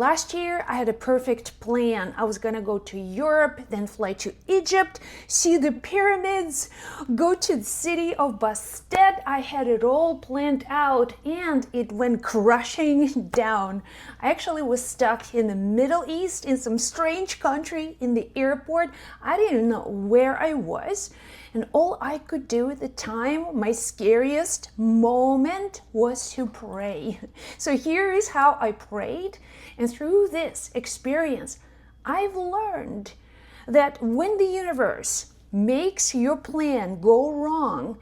Last year, I had a perfect plan. I was gonna go to Europe, then fly to Egypt, see the pyramids, go to the city of Bastet. I had it all planned out and it went crashing down. I actually was stuck in the Middle East in some strange country in the airport. I didn't know where I was. And all I could do at the time, my scariest moment, was to pray. So here is how I prayed. And through this experience, I've learned that when the universe makes your plan go wrong,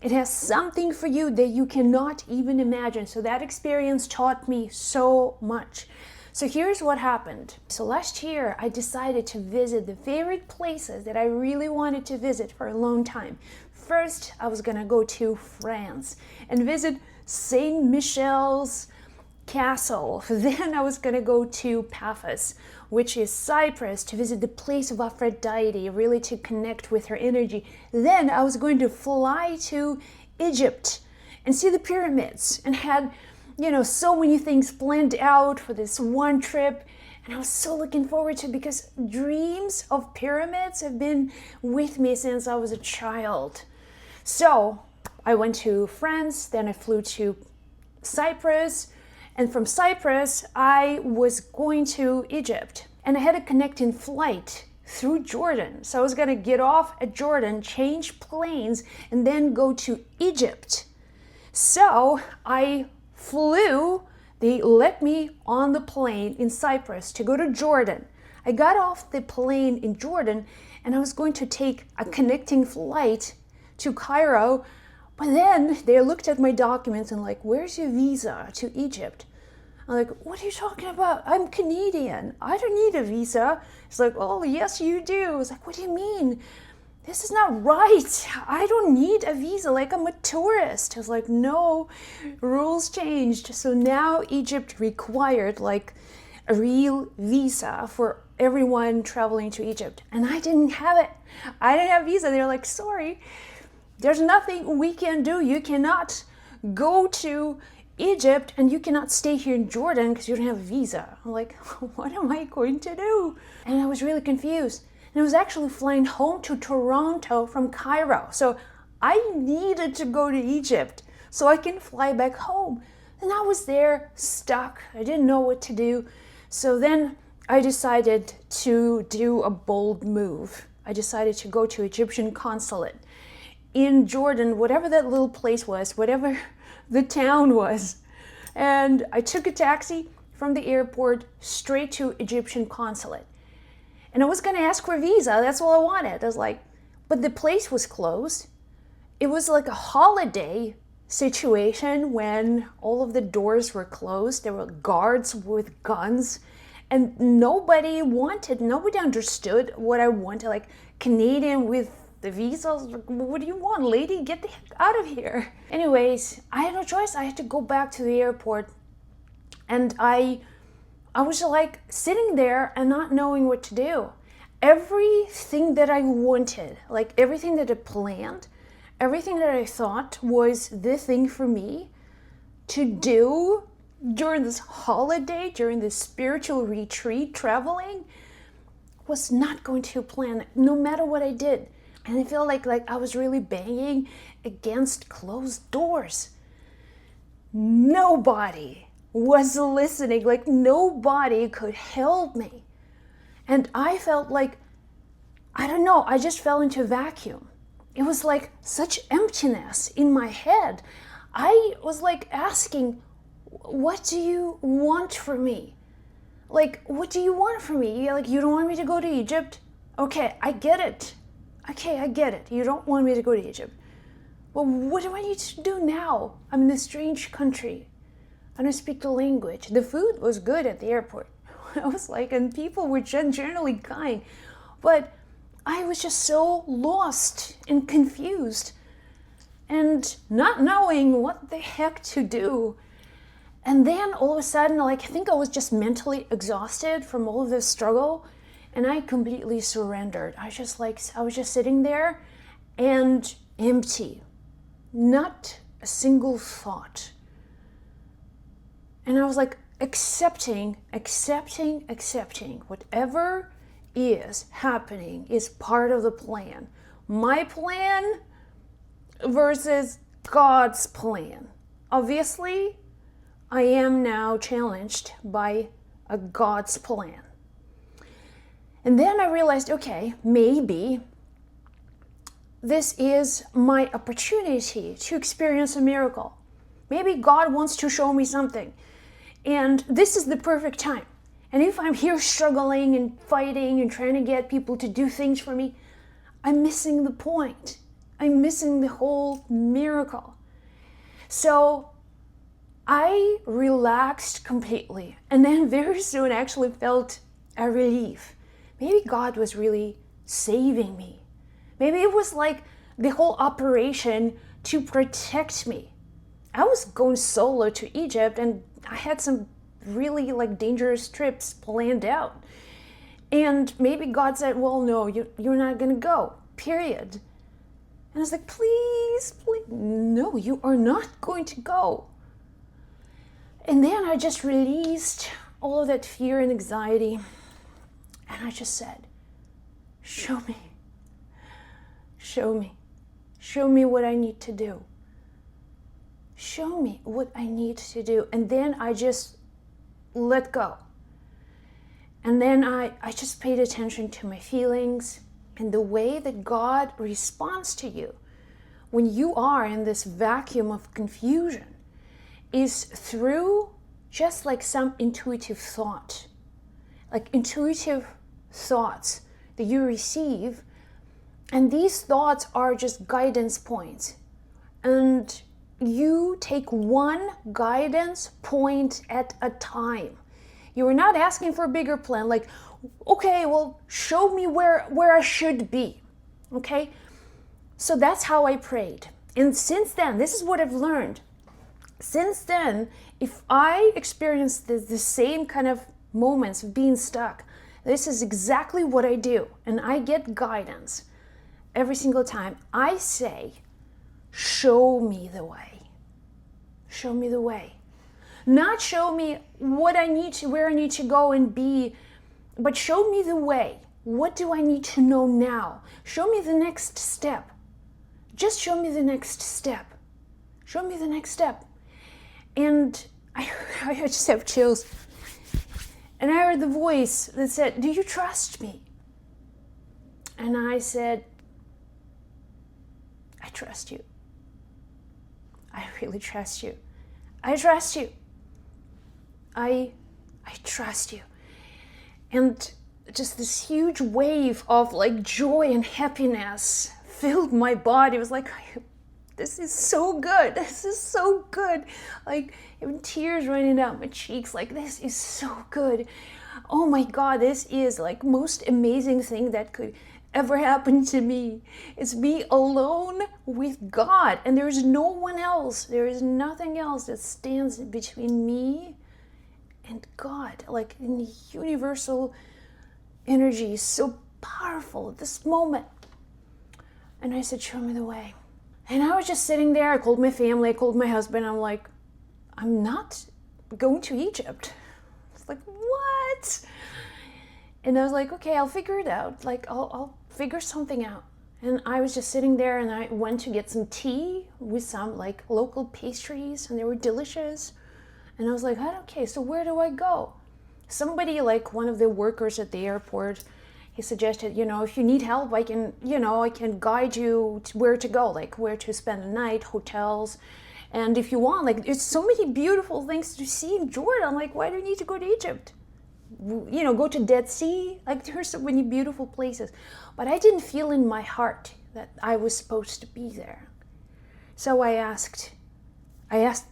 it has something for you that you cannot even imagine. So that experience taught me so much. So here's what happened. So last year, I decided to visit the favorite places that I really wanted to visit for a long time. First, I was gonna go to France and visit Saint Michel's castle. Then I was gonna go to Paphos, which is Cyprus, to visit the place of Aphrodite, really to connect with her energy. Then I was going to fly to Egypt and see the pyramids and had so many things planned out for this one trip. And I was so looking forward to it because dreams of pyramids have been with me since I was a child. So I went to France, then I flew to Cyprus, and from Cyprus, I was going to Egypt. And I had a connecting flight through Jordan. So I was gonna get off at Jordan, change planes, and then go to Egypt. So I flew, they let me on the plane in Cyprus to go to Jordan. I got off the plane in Jordan and I was going to take a connecting flight to Cairo, but then they looked at my documents and like, where's your visa to Egypt? I'm like, what are you talking about? I'm Canadian. I don't need a visa. It's like, oh, yes, you do. I was like, what do you mean? This is not right. I don't need a visa, like I'm a tourist. I was like, no, rules changed. So now Egypt required like a real visa for everyone traveling to Egypt. And I didn't have it. I didn't have a visa. They're like, sorry, there's nothing we can do. You cannot go to Egypt and you cannot stay here in Jordan because you don't have a visa. I'm like, what am I going to do? And I was really confused. And I was actually flying home to Toronto from Cairo. So I needed to go to Egypt so I can fly back home. And I was there stuck. I didn't know what to do. So then I decided to do a bold move. I decided to go to Egyptian consulate in Jordan, whatever that little place was, whatever the town was. And I took a taxi from the airport straight to Egyptian consulate. And I was gonna ask for a visa, that's all I wanted. I was like, but the place was closed. It was like a holiday situation when all of the doors were closed. There were guards with guns and nobody understood what I wanted. Like Canadian with the visa, like, what do you want, lady? Get the heck out of here. Anyways, I had no choice. I had to go back to the airport and I was like sitting there and not knowing what to do. Everything that I wanted, like everything that I planned, everything that I thought was the thing for me to do during this holiday, during this spiritual retreat, traveling, was not going to plan no matter what I did. And I feel like I was really banging against closed doors. Nobody was listening, like nobody could help me. And I felt like, I don't know, I just fell into a vacuum. It was like such emptiness in my head. I was like asking, what do you want from me? Like, what do you want from me? Like, you don't want me to go to Egypt? Okay, I get it. Okay, I get it. You don't want me to go to Egypt. Well, what do I need to do now? I'm in a strange country. I don't speak the language. The food was good at the airport. I was like, and people were generally kind. But I was just so lost and confused and not knowing what the heck to do. And then all of a sudden, like, I think I was just mentally exhausted from all of this struggle. And I completely surrendered. I was just sitting there and empty. Not a single thought. And I was like, accepting whatever is happening is part of the plan. My plan versus God's plan. Obviously, I am now challenged by a God's plan. And then I realized, okay, maybe this is my opportunity to experience a miracle. Maybe God wants to show me something. And this is the perfect time. And if I'm here struggling and fighting and trying to get people to do things for me, I'm missing the point. I'm missing the whole miracle. So I relaxed completely. And then very soon I actually felt a relief. Maybe God was really saving me. Maybe it was like the whole operation to protect me. I was going solo to Egypt and I had some really like dangerous trips planned out. And maybe God said, well, no, you're not going to go, period. And I was like, please, no, you are not going to go. And then I just released all of that fear and anxiety. And I just said, show me. Show me. Show me what I need to do. Show me what I need to do. And then I just let go. And then I just paid attention to my feelings and the way that God responds to you when you are in this vacuum of confusion is through just like some intuitive thought, like intuitive thoughts that you receive. And these thoughts are just guidance points. And you take one guidance point at a time. You are not asking for a bigger plan, like, okay, well, show me where I should be, okay? So that's how I prayed. And since then, this is what I've learned. Since then, if I experience the same kind of moments of being stuck, this is exactly what I do. And I get guidance every single time. I say, show me the way. Show me the way. Not show me what I need to, where I need to go and be, but show me the way. What do I need to know now? Show me the next step. Just show me the next step. Show me the next step. And I just have chills. And I heard the voice that said, do you trust me? And I said, I trust you. I really trust you. I trust you. I trust you. And just this huge wave of like joy and happiness filled my body. It was like, this is so good. This is so good. Like even tears running down my cheeks. Like this is so good. Oh my God, this is like most amazing thing that could ever happen to me. It's me alone with God, and there is no one else. There is nothing else that stands between me and God. Like in the universal energy is so powerful at this moment. And I said, show me the way. And I was just sitting there. I called my family. I called my husband. I'm like, I'm not going to Egypt. It's like, what? And I was like, okay, I'll figure it out. Like, I'll figure something out. And I was just sitting there, and I went to get some tea with some like local pastries, and they were delicious. And I was like, okay, so where do I go? Somebody, like one of the workers at the airport, he suggested, if you need help, I can guide you to where to go, like where to spend the night, hotels. And if you want, like, there's so many beautiful things to see in Jordan. I'm like, why do you need to go to Egypt? Go to Dead Sea. Like, there's so many beautiful places. But I didn't feel in my heart that I was supposed to be there. So I asked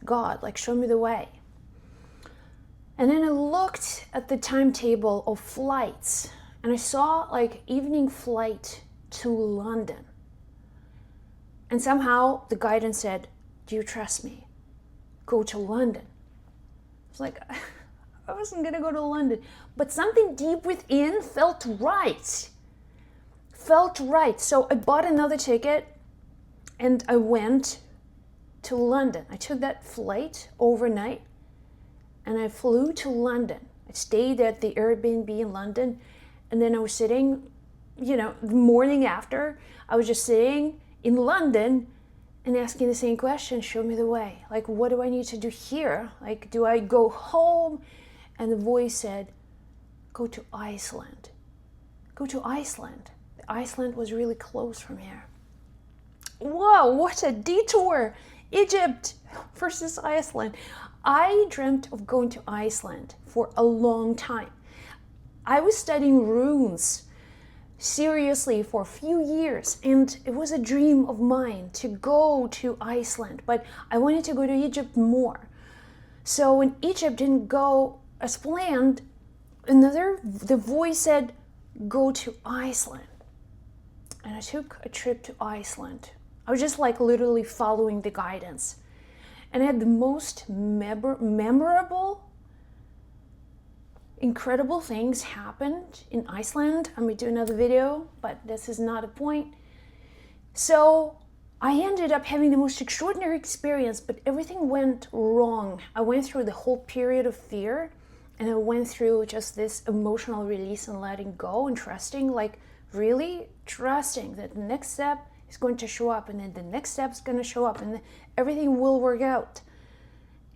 God, like, show me the way. And then I looked at the timetable of flights, and I saw like evening flight to London. And somehow the guidance said, do you trust me? Go to London. I was like, I wasn't gonna go to London, but something deep within felt right. So I bought another ticket and I went to London. I took that flight overnight and I flew to London. I stayed at the Airbnb in London, and then I was sitting, the morning after, I was just sitting in London and asking the same question, show me the way. Like, what do I need to do here? Like, do I go home? And the voice said, go to Iceland. Go to Iceland. Iceland was really close from here. Whoa, what a detour! Egypt versus Iceland. I dreamt of going to Iceland for a long time. I was studying runes seriously for a few years, and it was a dream of mine to go to Iceland, but I wanted to go to Egypt more. So when Egypt didn't go as planned, the voice said, go to Iceland. And I took a trip to Iceland. I was just like literally following the guidance. And I had the most memorable, incredible things happened in Iceland. I'm going to do another video, but this is not a point. So I ended up having the most extraordinary experience, but everything went wrong. I went through the whole period of fear, and I went through just this emotional release and letting go and trusting, like really trusting that the next step is going to show up, and then the next step is going to show up, and then everything will work out.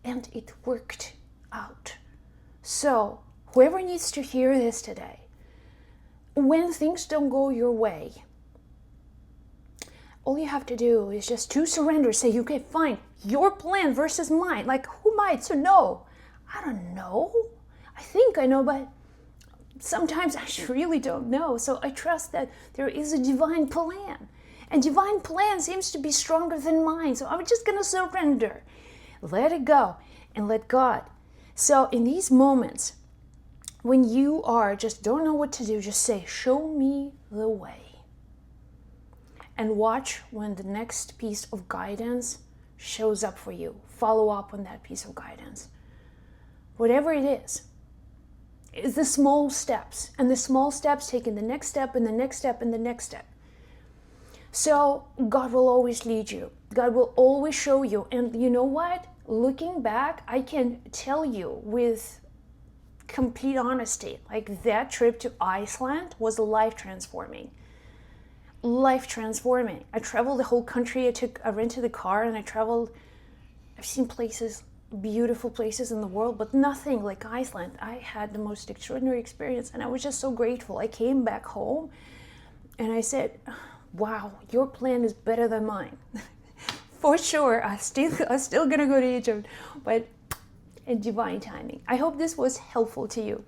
And it worked out. So whoever needs to hear this today, when things don't go your way, all you have to do is just to surrender. Say, okay, fine, your plan versus mine. Like, who am I to know? I don't know. I think I know, but sometimes I really don't know. So I trust that there is a divine plan. And divine plan seems to be stronger than mine. So I'm just going to surrender. Let it go and let God. So in these moments, when you are just don't know what to do, just say, show me the way. And watch when the next piece of guidance shows up for you. Follow up on that piece of guidance. Whatever it is the small steps. And the small steps taking the next step and the next step and the next step. So God will always lead you. God will always show you. And you know what? Looking back, I can tell you with complete honesty, like that trip to Iceland was life transforming. Life transforming. I traveled the whole country. I rented a car and I traveled. I've seen places, beautiful places in the world, but nothing like Iceland. I had the most extraordinary experience, and I was just so grateful. I came back home and I said, wow, your plan is better than mine. For sure, I'm still gonna go to Egypt, but in divine timing. I hope this was helpful to you.